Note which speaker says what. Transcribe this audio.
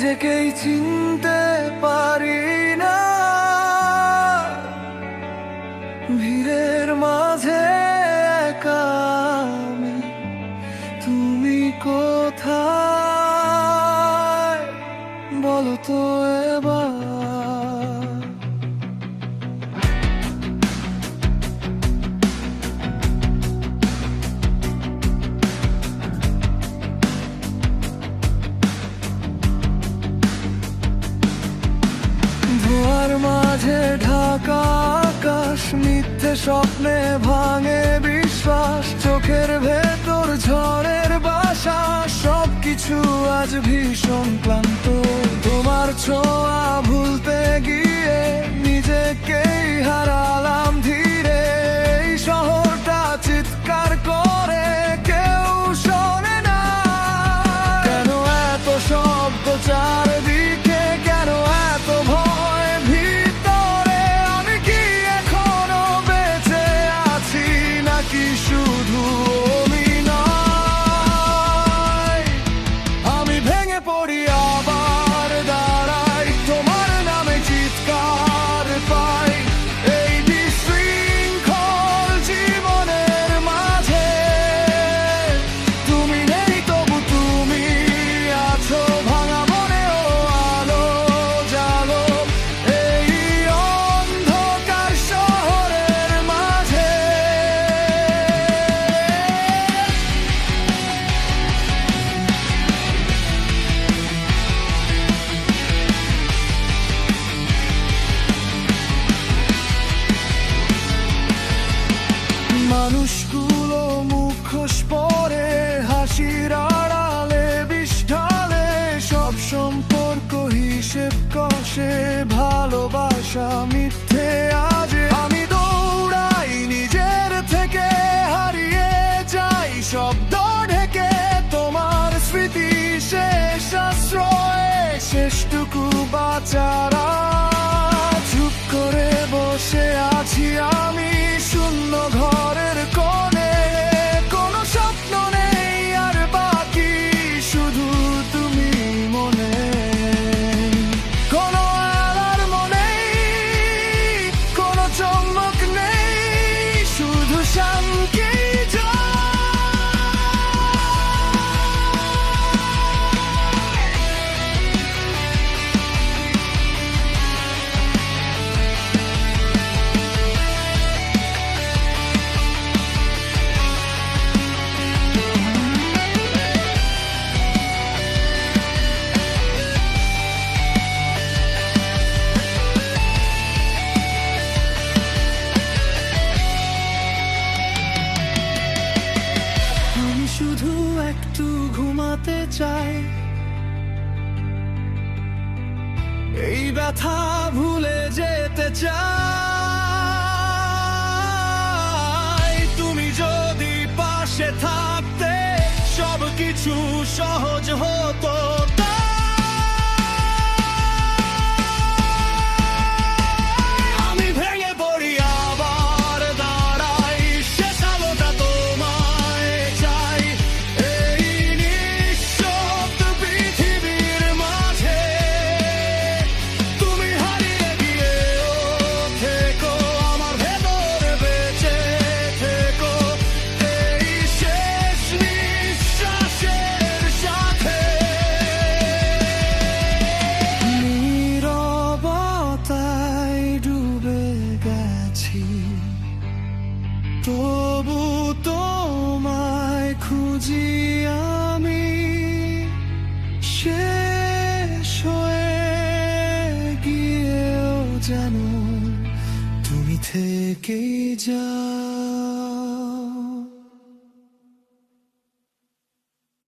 Speaker 1: নিজেকেই চিনতে পারি না, ভিড়ের মাঝে একা আমি, তুমি কোথায় বলো তো এবার। ধোঁয়ার মাঝে ঢাকা আকাশ, মিথ্যে স্বপ্নে ভাঙে বিশ্বাস, চোখের ভেতর ঝড়ের বাসা, সবকিছু আজ ভীষণ ক্লান্ত। তোমার ছোঁয়া ভুলতে গিয়ে নিজেকেই হারালাম ধীরে, এই শহরটা চিৎকার করে কেউ শোনে না। কেন এত শব্দ চারদিকে, কেন এত ভয় ভিতরে, আমি কি এখনো বেঁচে আছি নাকি শুধু অভিনয়? আমি ভেঙে পড়ি আবার দাঁড়াই, তোমার নামে চিৎকার পাই, এই বিশৃঙ্খল জীবনের মাঝে তুমি নেই, তবু তুমি আছো ভাঙা মনেও আলো জালো, এই অন্ধকার শহরের মাঝে। মানুষগুলো মুখোশ পরে, হাসির আড়ালে বিষ ঢালে, সব সম্পর্ক হিসেব কষে, ভালোবাসা মিথ্যে আজ। আমি দৌড়াই নিজের থেকে, হারিয়ে যাই শব্দ ঢেকে, তোমার স্মৃতি শেষ আশ্রয়ে, শেষটুকু বাঁচারা। চুপ করে বসে আছি আমি শূন্য ঘরের কোণে, কোনো স্বপ্ন নেই আর বাকি শুধু তুমি মনে, কোনো অ্যালার্ম নেই, কোনো চমক নেই, শুধু শান্তি শুধু একটু ঘুমাতে চাই, এই ব্যথা ভুলে যেতে চাই। তুমি যদি পাশে থাকতে সবকিছু সহজ হতো।